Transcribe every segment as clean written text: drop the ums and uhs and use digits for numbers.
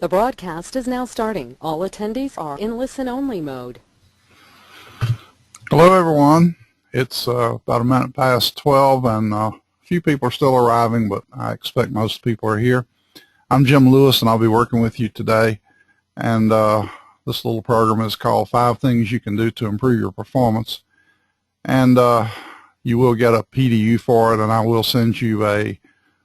The broadcast is now starting. All attendees are in listen-only mode. Hello, everyone. It's about a minute past 12, and a few people are still arriving, but I expect most people are here. I'm Jim Lewis, and I'll be working with you today. And this little program is called 5 Things You Can Do to Improve Your Performance. And you will get a PDU for it, and I will send you a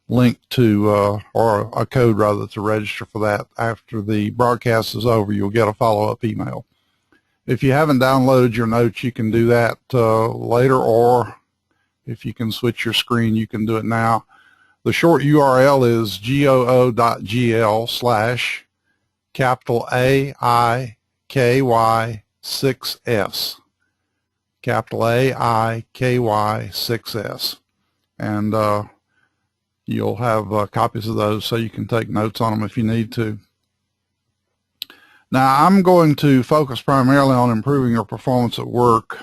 link to, or a code rather, to register for that. After the broadcast is over, you'll get a follow-up email. If you haven't downloaded your notes, you can do that later, or if you can switch your screen, you can do it now. The short URL is goo.gl/AIKY6S. AIKY6S. And you'll have copies of those so you can take notes on them if you need to. Now, I'm going to focus primarily on improving your performance at work.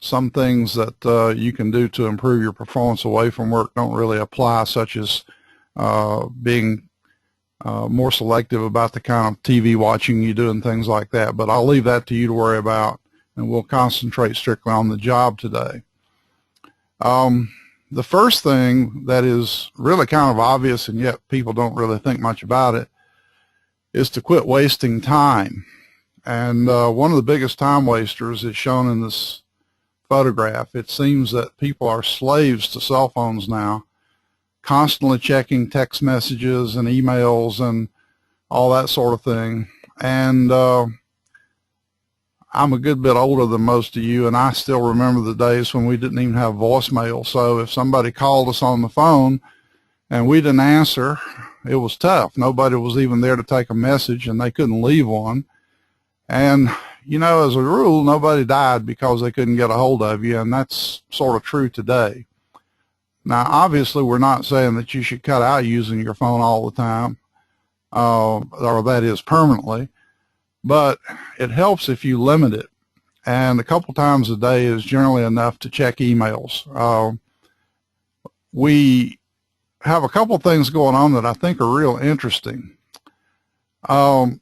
Some things that you can do to improve your performance away from work don't really apply, such as being more selective about the kind of TV watching you do and things like that. But I'll leave that to you to worry about, and we'll concentrate strictly on the job today. The first thing that is really kind of obvious, and yet people don't really think much about it, is to quit wasting time. And one of the biggest time wasters is shown in this photograph. It seems that people are slaves to cell phones now, constantly checking text messages and emails and all that sort of thing. And I'm a good bit older than most of you, and I still remember the days when we didn't even have voicemail. So if somebody called us on the phone and we didn't answer, it was tough. Nobody was even there to take a message, and they couldn't leave one. And, you know, as a rule, nobody died because they couldn't get a hold of you, and that's sort of true today. Now, obviously, we're not saying that you should cut out using your phone all the time, or that is permanently. But it helps if you limit it, and a couple times a day is generally enough to check emails. We have a couple things going on that I think are real interesting, and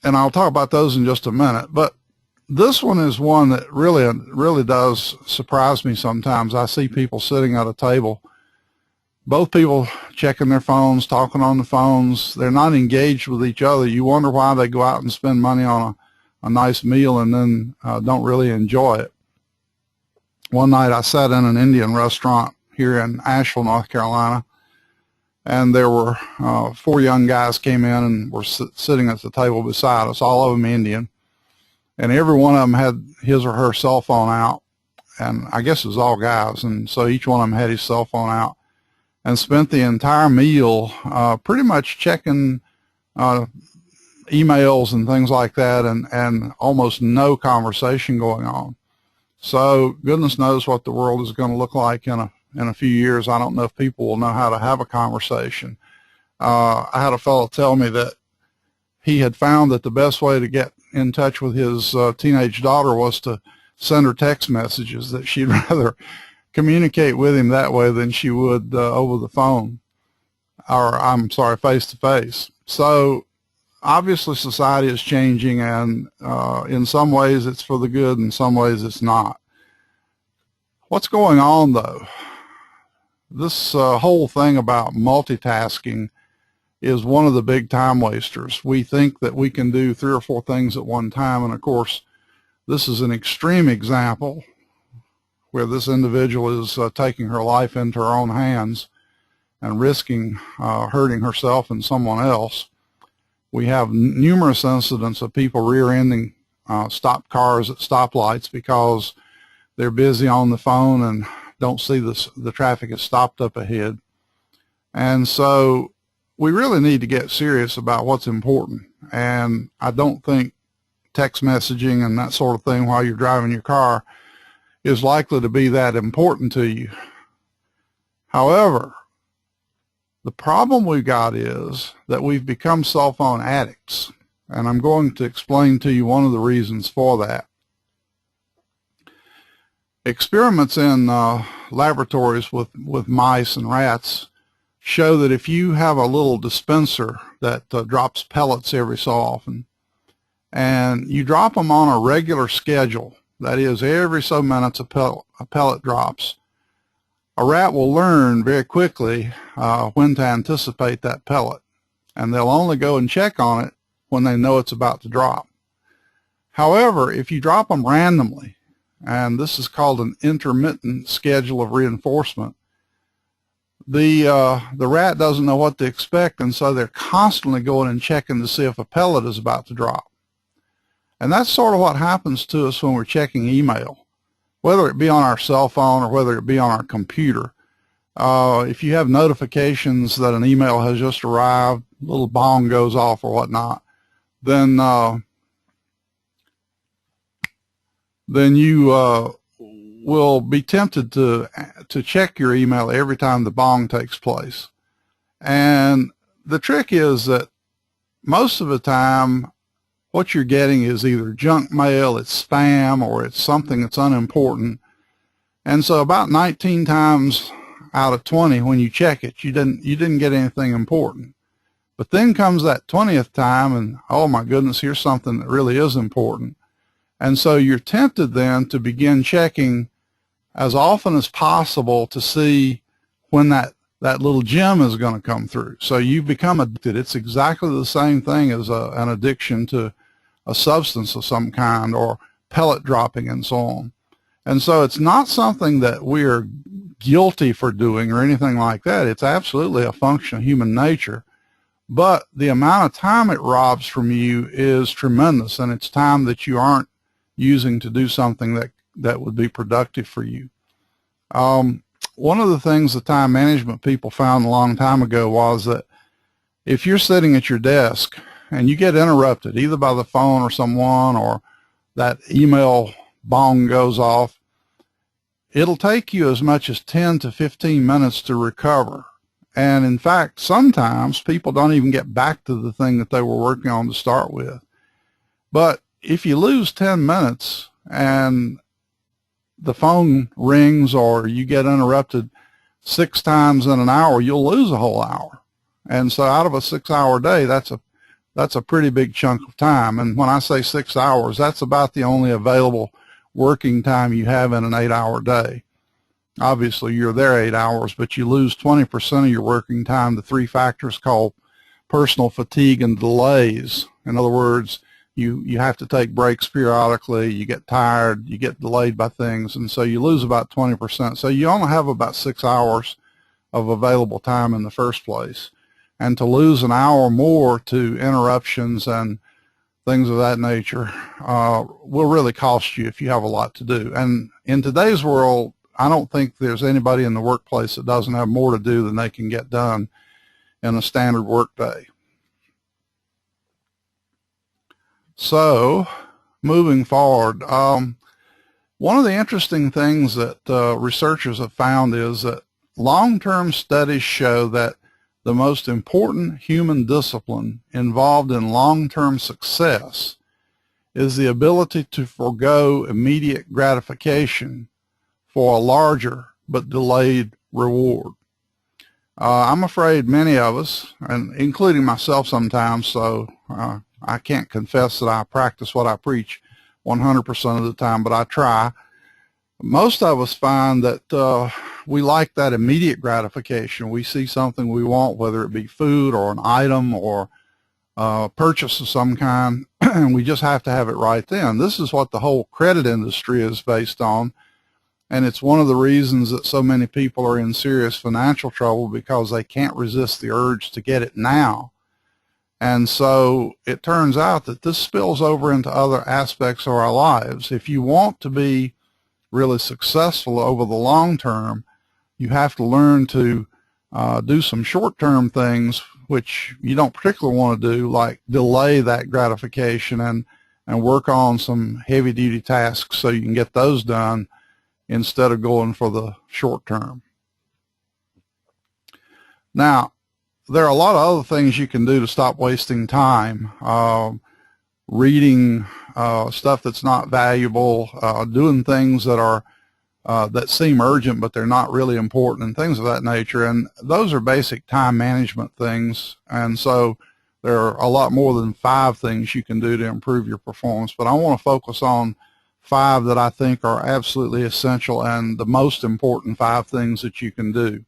I'll talk about those in just a minute. But this one is one that really does surprise me sometimes. I see people sitting at a table, both people checking their phones, talking on the phones. They're not engaged with each other. You wonder why they go out and spend money on a nice meal and then don't really enjoy it. One night I sat in an Indian restaurant here in Asheville, North Carolina, and there were 4 young guys came in and were sitting at the table beside us, all of them Indian, and every one of them had his or her cell phone out, and I guess it was all guys, and so each one of them had his cell phone out, and spent the entire meal pretty much checking emails and things like that, and almost no conversation going on. So goodness knows what the world is going to look like in a few years. I don't know if people will know how to have a conversation. I had a fellow tell me that he had found that the best way to get in touch with his teenage daughter was to send her text messages, that she'd rather communicate with him that way than she would over the phone, or I'm sorry, face-to-face. So obviously society is changing, and in some ways it's for the good, in some ways it's not. What's going on though? This whole thing about multitasking is one of the big time wasters. We think that we can do 3 or 4 things at one time, and of course this is an extreme example where this individual is taking her life into her own hands and risking hurting herself and someone else. We have numerous incidents of people rear-ending stopped cars at stoplights because they're busy on the phone and don't see the traffic is stopped up ahead. And so we really need to get serious about what's important. And I don't think text messaging and that sort of thing while you're driving your car is likely to be that important to you. However, the problem we've got is that we've become cell phone addicts, and I'm going to explain to you one of the reasons for that. Experiments in laboratories with mice and rats show that if you have a little dispenser that drops pellets every so often, and you drop them on a regular schedule, that is, every so minutes a pellet drops, a rat will learn very quickly when to anticipate that pellet, and they'll only go and check on it when they know it's about to drop. However, if you drop them randomly, and this is called an intermittent schedule of reinforcement, the rat doesn't know what to expect, and so they're constantly going and checking to see if a pellet is about to drop. And that's sort of what happens to us when we're checking email, whether it be on our cell phone or whether it be on our computer. If you have notifications that an email has just arrived, a little bong goes off or whatnot, then you will be tempted to check your email every time the bong takes place. And the trick is that most of the time what you're getting is either junk mail, it's spam, or it's something that's unimportant. And so about 19 times out of 20 when you check it, you didn't get anything important. But then comes that 20th time and, oh my goodness, here's something that really is important. And so you're tempted then to begin checking as often as possible to see when that little gem is going to come through. So you become addicted. It's exactly the same thing as an addiction to a substance of some kind, or pellet dropping and so on. And so it's not something that we are guilty for doing or anything like that. It's absolutely a function of human nature. But the amount of time it robs from you is tremendous, and it's time that you aren't using to do something that would be productive for you. One of the things the time management people found a long time ago was that if you're sitting at your desk and you get interrupted either by the phone or someone, or that email bong goes off, it'll take you as much as 10 to 15 minutes to recover. And in fact, sometimes people don't even get back to the thing that they were working on to start with. But if you lose 10 minutes and the phone rings or you get interrupted 6 times in an hour, you'll lose a whole hour. And so out of a 6-hour day, that's a pretty big chunk of time. And when I say 6 hours, that's about the only available working time you have in an 8-hour day. Obviously, you're there 8 hours, but you lose 20% of your working time to 3 factors called personal fatigue and delays. In other words, you have to take breaks periodically, you get tired, you get delayed by things, and so you lose about 20%. So you only have about 6 hours of available time in the first place. And to lose an hour more to interruptions and things of that nature will really cost you if you have a lot to do. And in today's world, I don't think there's anybody in the workplace that doesn't have more to do than they can get done in a standard workday. So, moving forward, one of the interesting things that researchers have found is that long-term studies show that the most important human discipline involved in long-term success is the ability to forego immediate gratification for a larger but delayed reward. I'm afraid many of us, and including myself sometimes, so I can't confess that I practice what I preach 100% of the time, but I try. Most of us find that we like that immediate gratification. We see something we want, whether it be food or an item or purchase of some kind, and we just have to have it right then. This is what the whole credit industry is based on, and it's one of the reasons that so many people are in serious financial trouble, because they can't resist the urge to get it now. And so it turns out that this spills over into other aspects of our lives. If you want to be really successful over the long term, you have to learn to do some short-term things which you don't particularly want to do, like delay that gratification and work on some heavy-duty tasks so you can get those done instead of going for the short term. Now, there are a lot of other things you can do to stop wasting time. Reading stuff that's not valuable, doing things that are that seem urgent, but they're not really important, and things of that nature. And those are basic time management things. And so there are a lot more than 5 things you can do to improve your performance. But I want to focus on 5 that I think are absolutely essential and the most important 5 things that you can do.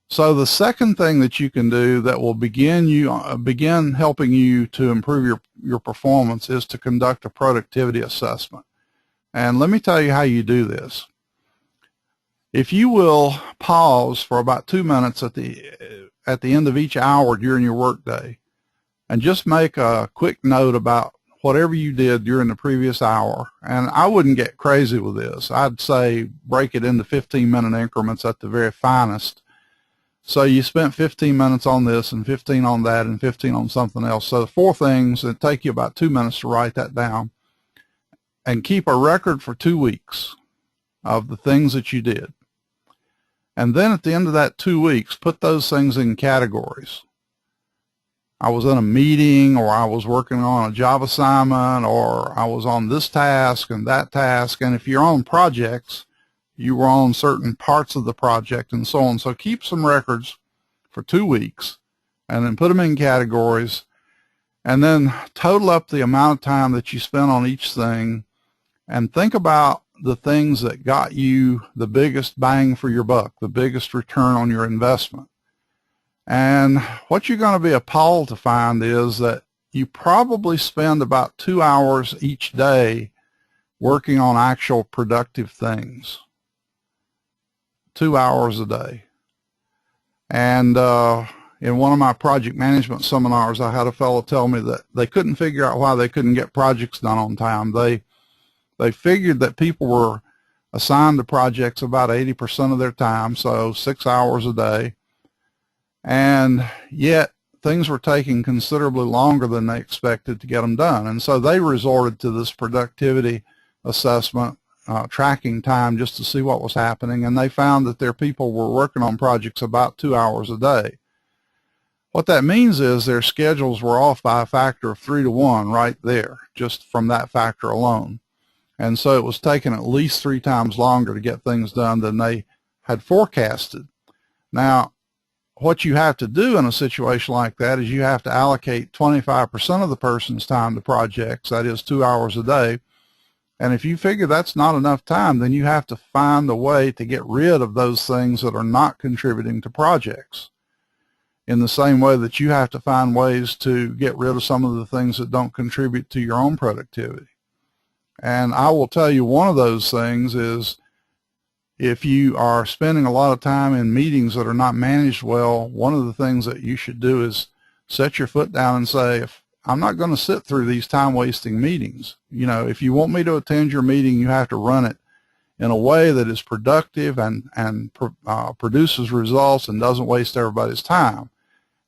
So the second thing that you can do that will begin helping you to improve your performance is to conduct a productivity assessment. And let me tell you how you do this. If you will pause for about 2 minutes at the end of each hour during your workday and just make a quick note about whatever you did during the previous hour, and I wouldn't get crazy with this. I'd say break it into 15-minute increments at the very finest. So you spent 15 minutes on this and 15 on that and 15 on something else. So 4 things that take you about 2 minutes to write that down. And keep a record for 2 weeks of the things that you did. And then at the end of that 2 weeks, put those things in categories. I was in a meeting, or I was working on a job assignment, or I was on this task and that task. And if you're on projects, you were on certain parts of the project and so on. So keep some records for 2 weeks and then put them in categories, and then total up the amount of time that you spent on each thing. And think about the things that got you the biggest bang for your buck, the biggest return on your investment. And what you're going to be appalled to find is that you probably spend about 2 hours each day working on actual productive things. 2 hours a day. And in one of my project management seminars, I had a fellow tell me that they couldn't figure out why they couldn't get projects done on time. They figured that people were assigned to projects about 80% of their time, so 6 hours a day, and yet things were taking considerably longer than they expected to get them done. And so they resorted to this productivity assessment, tracking time just to see what was happening, and they found that their people were working on projects about 2 hours a day. What that means is their schedules were off by a factor of 3 to 1 right there, just from that factor alone. And so it was taking at least 3 times longer to get things done than they had forecasted. Now, what you have to do in a situation like that is you have to allocate 25% of the person's time to projects, that is 2 hours a day. And if you figure that's not enough time, then you have to find a way to get rid of those things that are not contributing to projects, in the same way that you have to find ways to get rid of some of the things that don't contribute to your own productivity. And I will tell you, one of those things is if you are spending a lot of time in meetings that are not managed well, one of the things that you should do is set your foot down and say, I'm not going to sit through these time-wasting meetings. You know, if you want me to attend your meeting, you have to run it in a way that is productive and produces results and doesn't waste everybody's time.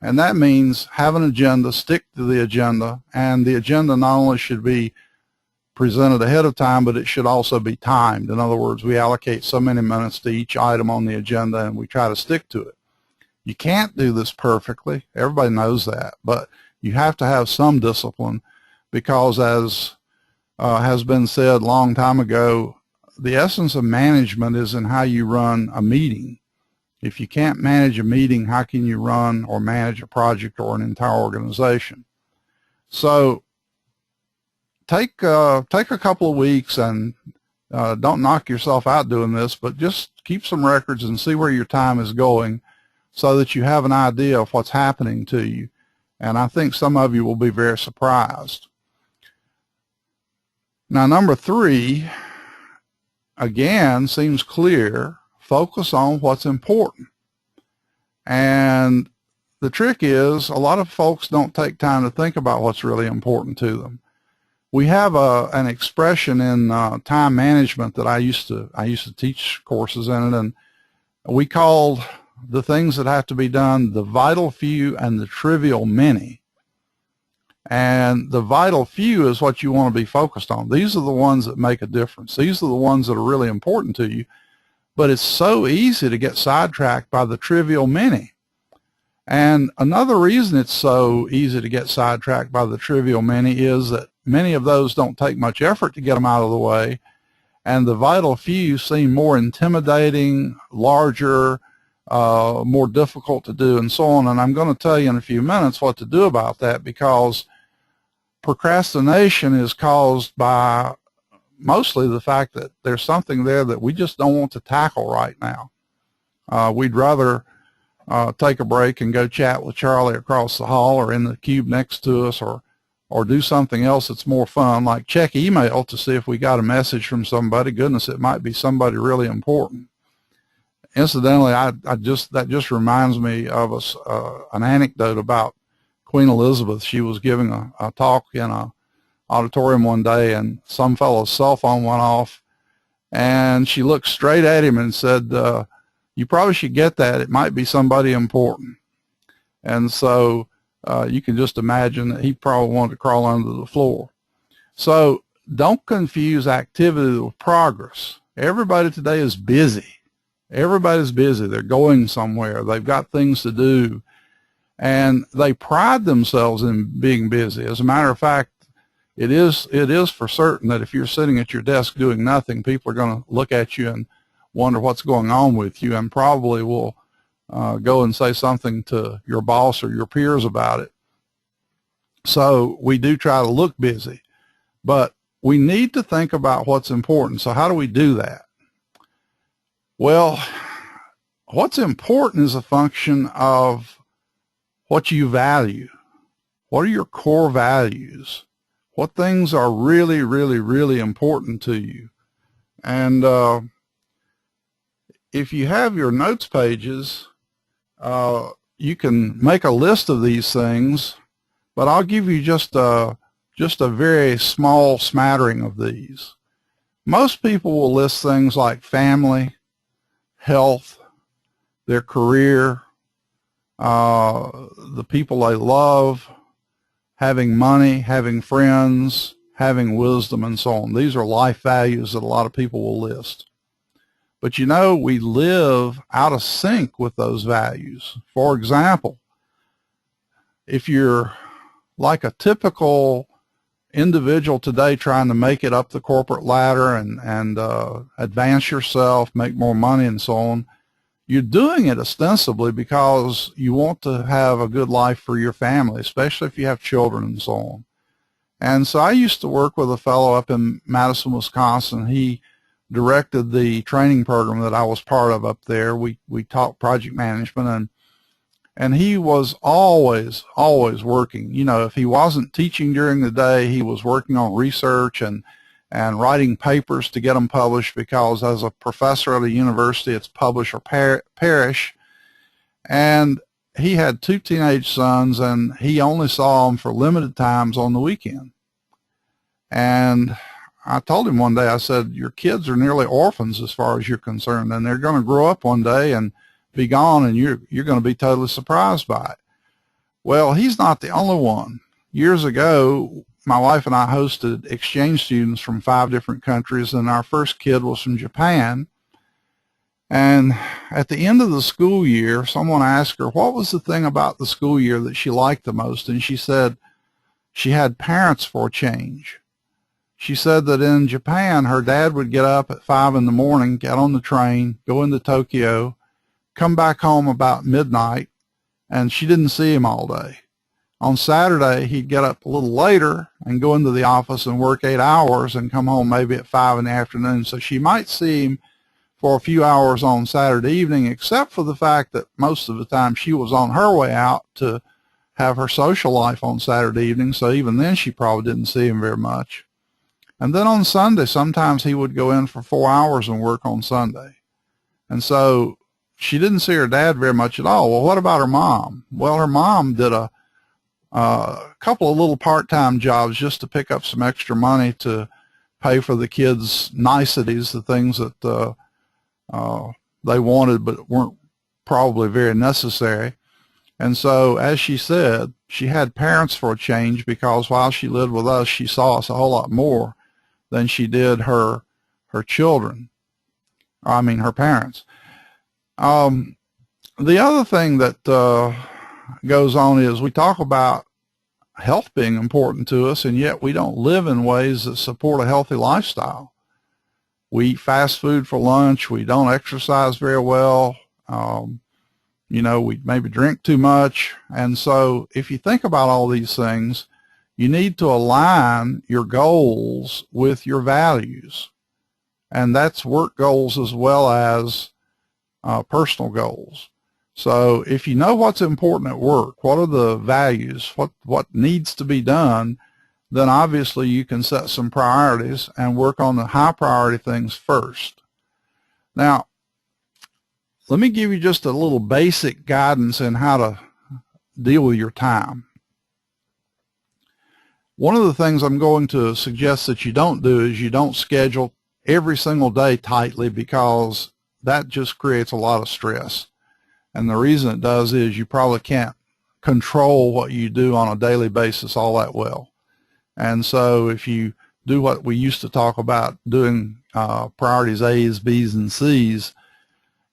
And that means have an agenda, stick to the agenda, and the agenda not only should be presented ahead of time, but it should also be timed. In other words, we allocate so many minutes to each item on the agenda, and we try to stick to it. You can't do this perfectly. Everybody knows that, but you have to have some discipline, because as has been said a long time ago, the essence of management is in how you run a meeting. If you can't manage a meeting, how can you run or manage a project or an entire organization? So take a couple of weeks and don't knock yourself out doing this, but just keep some records and see where your time is going so that you have an idea of what's happening to you. And I think some of you will be very surprised. Now, number 3, again, seems clear. Focus on what's important. And the trick is a lot of folks don't take time to think about what's really important to them. We have an expression in time management that I used to teach courses in it, and we called the things that have to be done the vital few and the trivial many. And the vital few is what you want to be focused on. These are the ones that make a difference. These are the ones that are really important to you. But it's so easy to get sidetracked by the trivial many. And another reason it's so easy to get sidetracked by the trivial many is that many of those don't take much effort to get them out of the way, and the vital few seem more intimidating, larger, more difficult to do, and so on. And I'm going to tell you in a few minutes what to do about that, because procrastination is caused by mostly the fact that there's something there that we just don't want to tackle right now. We'd rather take a break and go chat with Charlie across the hall or in the cube next to us, or do something else that's more fun, like check email to see if we got a message from somebody. Goodness, it might be somebody really important. Incidentally, that just reminds me of an anecdote about Queen Elizabeth. She was giving a talk in an auditorium one day, and some fellow's cell phone went off, and she looked straight at him and said, you probably should get that. It might be somebody important. And so you can just imagine that he probably wanted to crawl under the floor. So don't confuse activity with progress. Everybody today is busy. Everybody's busy. They're going somewhere. They've got things to do. And they pride themselves in being busy. As a matter of fact, it is for certain that if you're sitting at your desk doing nothing, people are going to look at you and wonder what's going on with you, and probably will go and say something to your boss or your peers about it. So we do try to look busy, but we need to think about what's important. So how do we do that? Well, what's important is a function of what you value. What are your core values? What things are really, really, really important to you? And if you have your notes pages, you can make a list of these things, but I'll give you just a very small smattering of these. Most people will list things like family, health, their career, the people they love, having money, having friends, having wisdom, and so on. These are life values that a lot of people will list. But you know, we live out of sync with those values. For example, if you're like a typical individual today trying to make it up the corporate ladder and advance yourself, make more money, and so on, you're doing it ostensibly because you want to have a good life for your family, especially if you have children and so on. And so I used to work with a fellow up in Madison, Wisconsin. He directed the training program that I was part of up there. We taught project management, and he was always working. You know, if he wasn't teaching during the day, he was working on research and writing papers to get them published, because as a professor at a university, it's publish or perish. And he had 2 teenage sons, and he only saw them for limited times on the weekend. And I told him one day, I said, your kids are nearly orphans as far as you're concerned, and they're going to grow up one day and be gone, and you're going to be totally surprised by it. Well, he's not the only one. Years ago, my wife and I hosted exchange students from 5 different countries, and our first kid was from Japan. And at the end of the school year, someone asked her what was the thing about the school year that she liked the most, and she said she had parents for a change. She said that in Japan, her dad would get up at 5 in the morning, get on the train, go into Tokyo, come back home about midnight, and she didn't see him all day. On Saturday, he'd get up a little later and go into the office and work 8 hours and come home maybe at 5 in the afternoon. So she might see him for a few hours on Saturday evening, except for the fact that most of the time she was on her way out to have her social life on Saturday evening. So even then, she probably didn't see him very much. And then on Sunday, sometimes he would go in for 4 hours and work on Sunday. And so she didn't see her dad very much at all. Well, what about her mom? Well, her mom did a couple of little part-time jobs just to pick up some extra money to pay for the kids' niceties, the things that they wanted but weren't probably very necessary. And so, as she said, she had parents for a change, because while she lived with us, she saw us a whole lot more than she did her children. I mean, her parents. The other thing that goes on is we talk about health being important to us, and yet we don't live in ways that support a healthy lifestyle. We eat fast food for lunch. We don't exercise very well. We maybe drink too much. And so if you think about all these things, you need to align your goals with your values. And that's work goals as well as personal goals. So if you know what's important at work, what are the values, what needs to be done, then obviously you can set some priorities and work on the high priority things first. Now, let me give you just a little basic guidance in how to deal with your time. One of the things I'm going to suggest that you don't do is you don't schedule every single day tightly, because that just creates a lot of stress. And the reason it does is you probably can't control what you do on a daily basis all that well. And so if you do what we used to talk about, doing priorities A's, B's, and C's,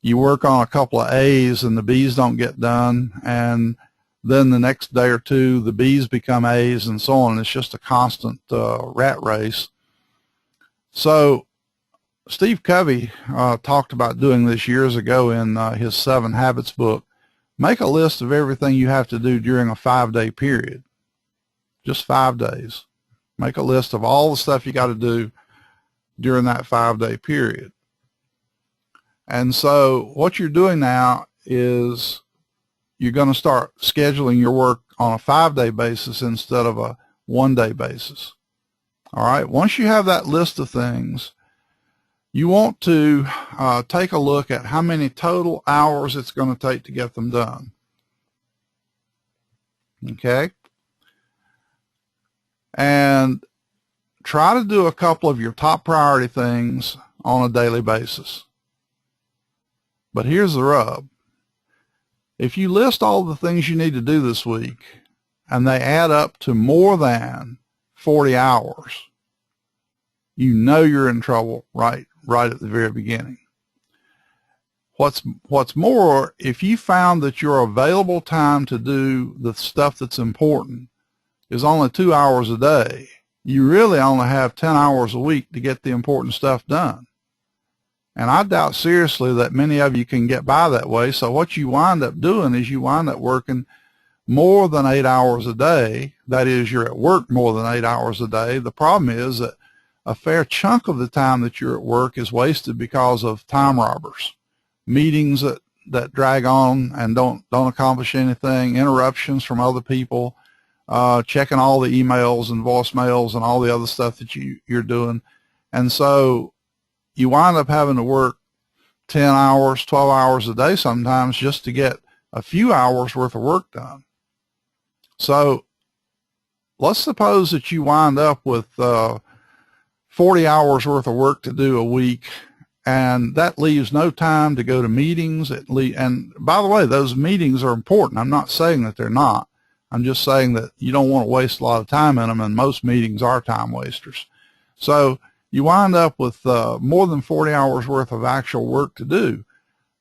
you work on a couple of A's and the B's don't get done, and then the next day or two the B's become A's, and so on. It's just a constant rat race. So Steve Covey talked about doing this years ago in his 7 Habits book. Make a list of everything you have to do during a 5-day period. Just 5 days. Make a list of all the stuff you got to do during that 5-day period. And so what you're doing now is you're going to start scheduling your work on a 5-day basis instead of a 1-day basis. All right. Once you have that list of things, you want to take a look at how many total hours it's going to take to get them done. Okay? And try to do a couple of your top priority things on a daily basis. But here's the rub. If you list all the things you need to do this week and they add up to more than 40 hours, you know you're in trouble right at the very beginning. What's more, if you found that your available time to do the stuff that's important is only 2 hours a day, you really only have 10 hours a week to get the important stuff done. And I doubt seriously that many of you can get by that way. So what you wind up doing is you wind up working more than 8 hours a day. That is, you're at work more than 8 hours a day. The problem is that a fair chunk of the time that you're at work is wasted because of time robbers, meetings that drag on and don't accomplish anything, interruptions from other people, checking all the emails and voicemails and all the other stuff that you're doing. And so you wind up having to work 10 hours, 12 hours a day sometimes just to get a few hours worth of work done. So let's suppose that you wind up with 40 hours worth of work to do a week, and that leaves no time to go to meetings. And by the way, those meetings are important. I'm not saying that they're not. I'm just saying that you don't want to waste a lot of time in them, and most meetings are time wasters. So you wind up with more than 40 hours worth of actual work to do.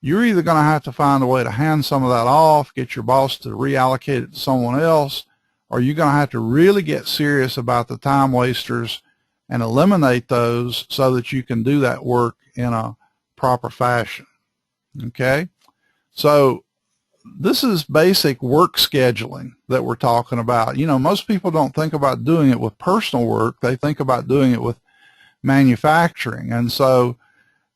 You're either going to have to find a way to hand some of that off, get your boss to reallocate it to someone else, or you're going to have to really get serious about the time wasters and eliminate those so that you can do that work in a proper fashion. Okay? So this is basic work scheduling that we're talking about. You know, most people don't think about doing it with personal work. They think about doing it with manufacturing. And so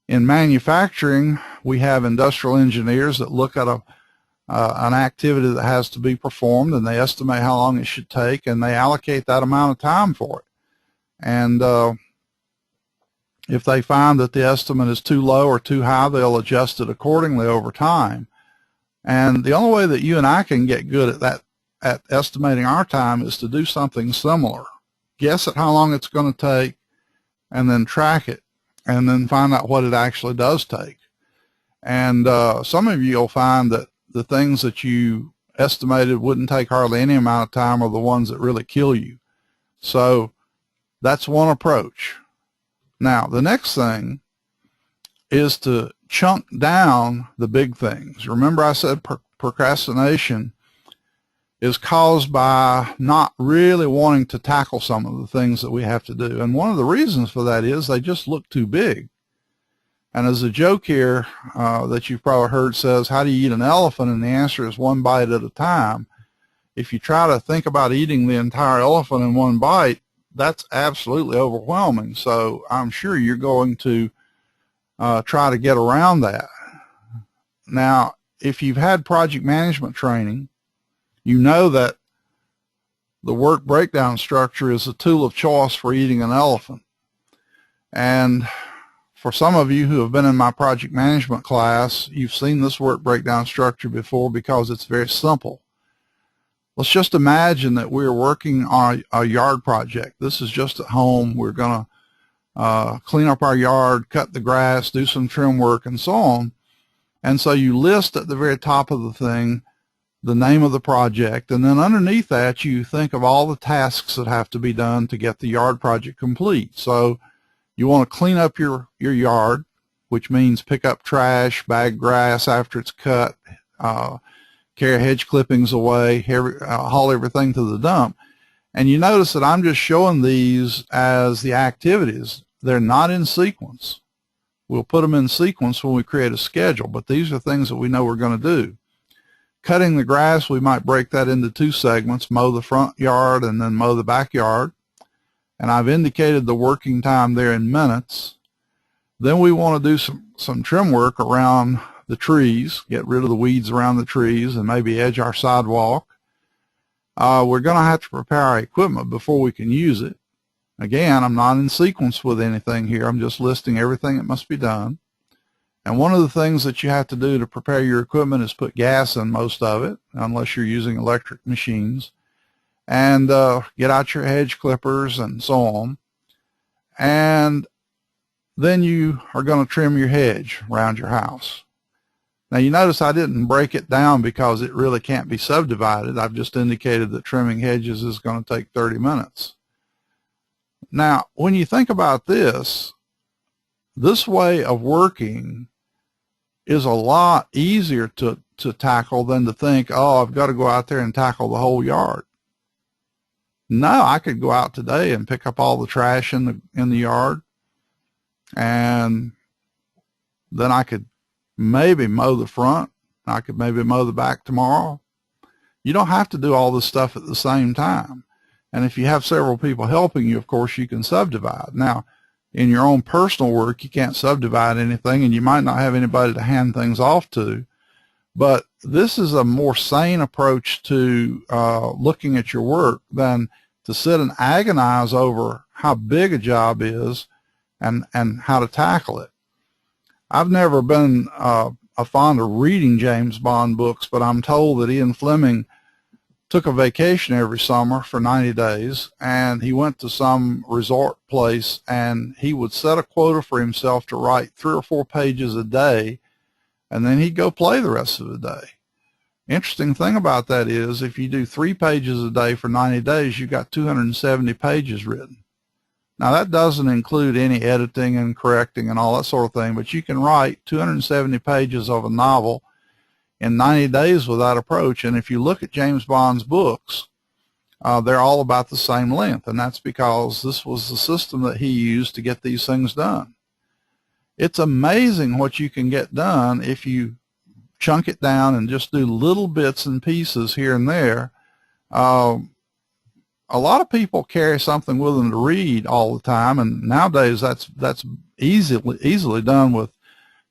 in manufacturing, we have industrial engineers that look at an activity that has to be performed, and they estimate how long it should take, and they allocate that amount of time for it. And if they find that the estimate is too low or too high, they'll adjust it accordingly over time. And the only way that you and I can get good at estimating our time is to do something similar. Guess at how long it's going to take, and then track it, and then find out what it actually does take. And some of you will find that the things that you estimated wouldn't take hardly any amount of time are the ones that really kill you. So that's one approach. Now, the next thing is to chunk down the big things. Remember I said procrastination is caused by not really wanting to tackle some of the things that we have to do. And one of the reasons for that is they just look too big. And as a joke here that you've probably heard says, how do you eat an elephant? And the answer is one bite at a time. If you try to think about eating the entire elephant in one bite, that's absolutely overwhelming. So I'm sure you're going to try to get around that. Now, if you've had project management training, you know that the work breakdown structure is a tool of choice for eating an elephant. And for some of you who have been in my project management class, you've seen this work breakdown structure before because it's very simple. Let's just imagine that we're working on a yard project. This is just at home. We're going to clean up our yard, cut the grass, do some trim work, and so on. And so you list at the very top of the thing the name of the project, and then underneath that you think of all the tasks that have to be done to get the yard project complete. So you want to clean up your yard, which means pick up trash, bag grass after it's cut, carry hedge clippings away, haul everything to the dump. And you notice that I'm just showing these as the activities. They're not in sequence. We'll put them in sequence when we create a schedule, but these are things that we know we're going to do. Cutting the grass, we might break that into two segments, mow the front yard and then mow the backyard. And I've indicated the working time there in minutes. Then we want to do some trim work around the trees, get rid of the weeds around the trees and maybe edge our sidewalk. We're going to have to prepare our equipment before we can use it. Again, I'm not in sequence with anything here. I'm just listing everything that must be done. And one of the things that you have to do to prepare your equipment is put gas in most of it, unless you're using electric machines, and get out your hedge clippers and so on. And then you are going to trim your hedge around your house. Now you notice I didn't break it down because it really can't be subdivided. I've just indicated that trimming hedges is going to take 30 minutes. Now, when you think about this way of working is a lot easier to tackle than to think, oh, I've got to go out there and tackle the whole yard. No, I could go out today and pick up all the trash in the yard, and then I could maybe mow the front. I could maybe mow the back tomorrow. You don't have to do all this stuff at the same time. And if you have several people helping you, of course, you can subdivide. Now, in your own personal work, you can't subdivide anything, and you might not have anybody to hand things off to. But this is a more sane approach to looking at your work than to sit and agonize over how big a job is and how to tackle it. I've never been a fond of reading James Bond books, but I'm told that Ian Fleming took a vacation every summer for 90 days, and he went to some resort place, and he would set a quota for himself to write 3 or 4 pages a day, and then he'd go play the rest of the day. Interesting thing about that is if you do 3 pages a day for 90 days, you've got 270 pages written. Now, that doesn't include any editing and correcting and all that sort of thing, but you can write 270 pages of a novel in 90 days with that approach. And if you look at James Bond's books, they're all about the same length, and that's because this was the system that he used to get these things done. It's amazing what you can get done if you chunk it down and just do little bits and pieces here and there. A lot of people carry something with them to read all the time, and nowadays that's easily done with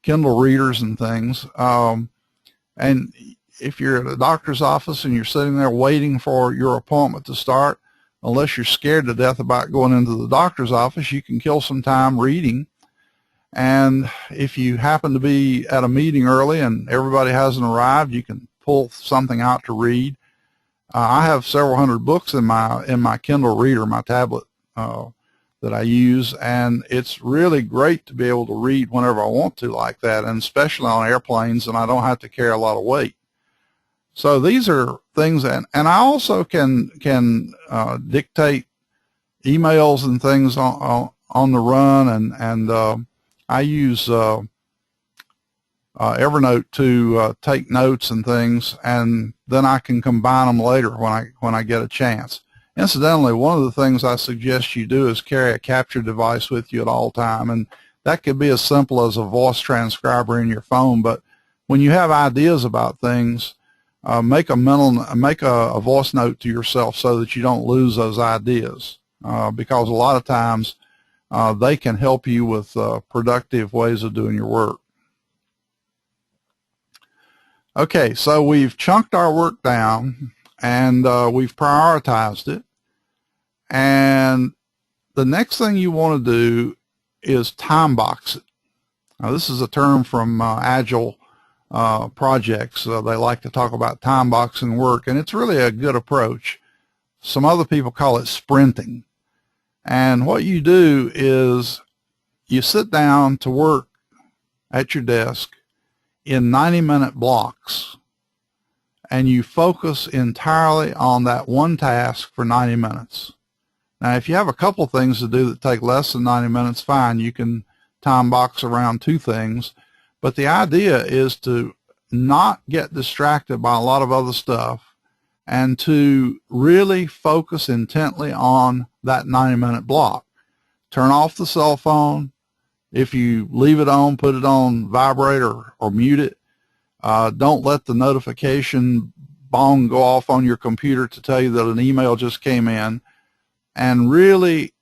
Kindle readers and things. And if you're at a doctor's office and you're sitting there waiting for your appointment to start, unless you're scared to death about going into the doctor's office, you can kill some time reading. And if you happen to be at a meeting early and everybody hasn't arrived, you can pull something out to read. I have several hundred books in my Kindle reader, my tablet that I use, and it's really great to be able to read whenever I want to like that, and especially on airplanes, and I don't have to carry a lot of weight. So these are things, and I also can dictate emails and things on the run, and I use Evernote to take notes and things, and then I can combine them later when I get a chance. Incidentally, one of the things I suggest you do is carry a capture device with you at all time, and that could be as simple as a voice transcriber in your phone. But when you have ideas about things, make a voice note to yourself so that you don't lose those ideas, because a lot of times they can help you with productive ways of doing your work. Okay, so we've chunked our work down, and we've prioritized it. And the next thing you want to do is time box it. Now, this is a term from Agile projects. They like to talk about time boxing work, and it's really a good approach. Some other people call it sprinting. And what you do is you sit down to work at your desk in 90-minute blocks, and you focus entirely on that one task for 90 minutes. Now, if you have a couple things to do that take less than 90 minutes, fine, you can time box around 2 things. But the idea is to not get distracted by a lot of other stuff and to really focus intently on that 90-minute block. Turn off the cell phone. If you leave it on, put it on vibrate or mute it. Don't let the notification bong go off on your computer to tell you that an email just came in. And really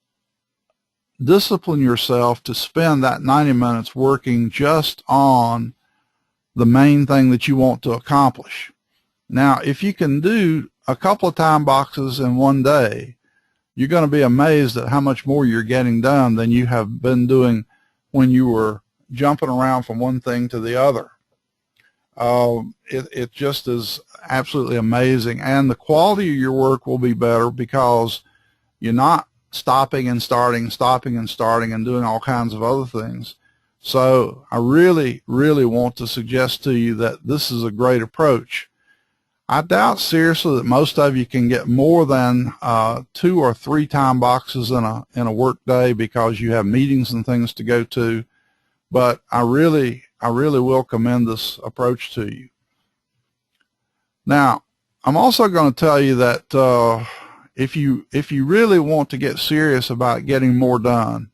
discipline yourself to spend that 90 minutes working just on the main thing that you want to accomplish. Now, if you can do a couple of time boxes in one day, you're going to be amazed at how much more you're getting done than you have been doing when you were jumping around from one thing to the other. It just is absolutely amazing, and the quality of your work will be better because you're not stopping and starting and doing all kinds of other things. So I really, really want to suggest to you that this is a great approach. I doubt seriously that most of you can get more than 2 or 3 time boxes in a work day because you have meetings and things to go to. But I really will commend this approach to you. Now, I'm also going to tell you that if you really want to get serious about getting more done,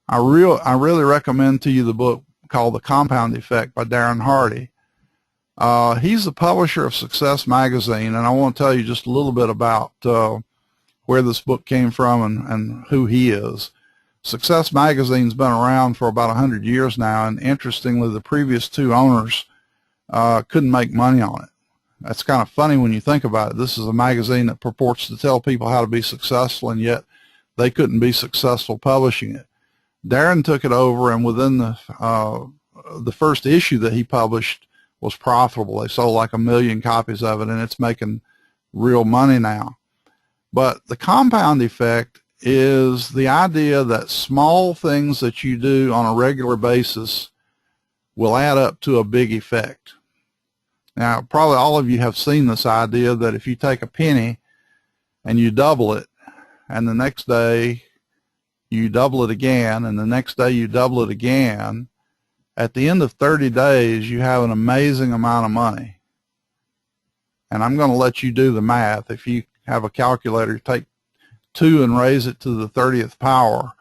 I really recommend to you the book called The Compound Effect by Darren Hardy. He's the publisher of Success Magazine, and I want to tell you just a little bit about where this book came from and who he is. Success Magazine's been around for about 100 years now, and interestingly, the previous 2 owners couldn't make money on it. That's kind of funny when you think about it. This is a magazine that purports to tell people how to be successful, and yet they couldn't be successful publishing it. Darren took it over, and within the first issue that he published was profitable. They sold like 1 million copies of it, and it's making real money now. But the compound effect is the idea that small things that you do on a regular basis will add up to a big effect. Now, probably all of you have seen this idea that if you take a penny and you double it, and the next day you double it again, and the next day you double it again, at the end of 30 days, you have an amazing amount of money. And I'm going to let you do the math. If you have a calculator, take 2 and raise it to the 30th power,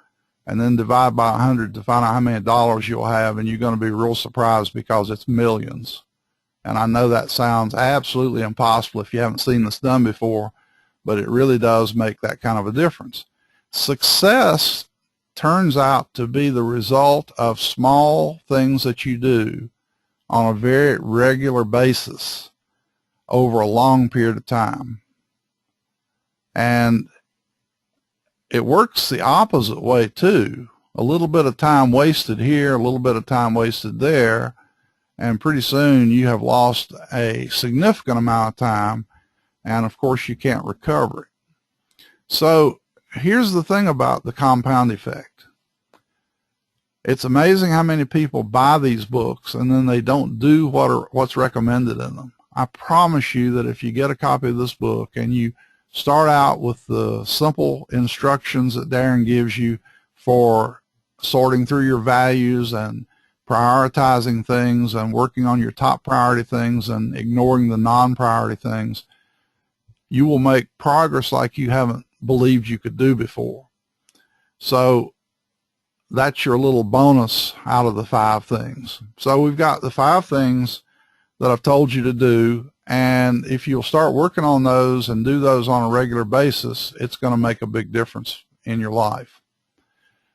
and then divide by 100 to find out how many dollars you'll have, and you're going to be real surprised because it's millions. And I know that sounds absolutely impossible if you haven't seen this done before, but it really does make that kind of a difference. Success turns out to be the result of small things that you do on a very regular basis over a long period of time. And it works the opposite way too. A little bit of time wasted here, a little bit of time wasted there, and pretty soon you have lost a significant amount of time, and of course you can't recover it. So here's the thing about the compound effect. It's amazing how many people buy these books and then they don't do what's recommended in them. I promise you that if you get a copy of this book and you start out with the simple instructions that Darren gives you for sorting through your values and prioritizing things and working on your top priority things and ignoring the non-priority things, you will make progress like you haven't believed you could do before. So that's your little bonus out of the 5 things. So we've got the 5 things that I've told you to do, and if you'll start working on those and do those on a regular basis, it's going to make a big difference in your life.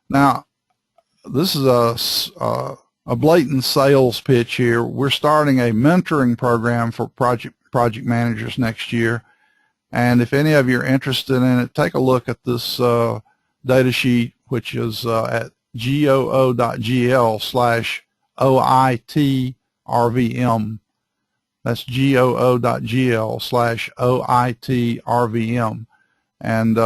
Now, this is a blatant sales pitch here. We're starting a mentoring program for project managers next year, and if any of you are interested in it, take a look at this data sheet, which is at goo.gl/OITRVM. That's goo.gl/OITRVM. And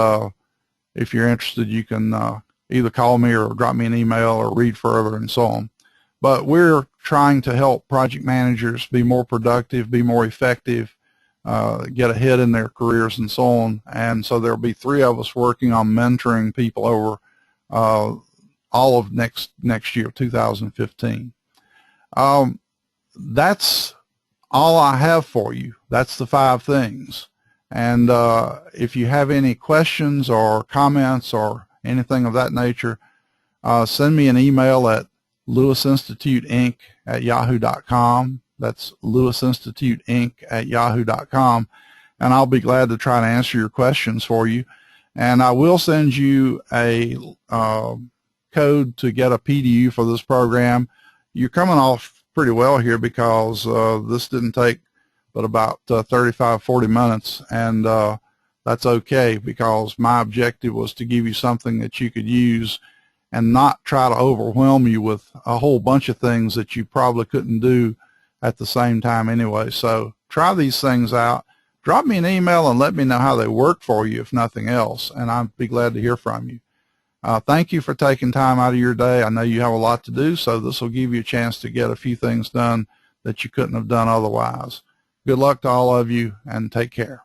if you're interested, you can either call me or drop me an email or read further and so on. But we're trying to help project managers be more productive, be more effective, get ahead in their careers and so on. And so there'll be 3 of us working on mentoring people over all of next year, 2015. That's all I have for you. That's the 5 things. And if you have any questions or comments or anything of that nature, send me an email at lewisinstituteinc@yahoo.com. That's lewisinstituteinc@yahoo.com, and I'll be glad to try to answer your questions for you. And I will send you a code to get a PDU for this program. You're coming off pretty well here because this didn't take but about 35-40 minutes, and that's okay, because my objective was to give you something that you could use and not try to overwhelm you with a whole bunch of things that you probably couldn't do at the same time anyway. So try these things out. Drop me an email and let me know how they work for you, if nothing else, and I'd be glad to hear from you. Thank you for taking time out of your day. I know you have a lot to do, so this will give you a chance to get a few things done that you couldn't have done otherwise. Good luck to all of you, and take care.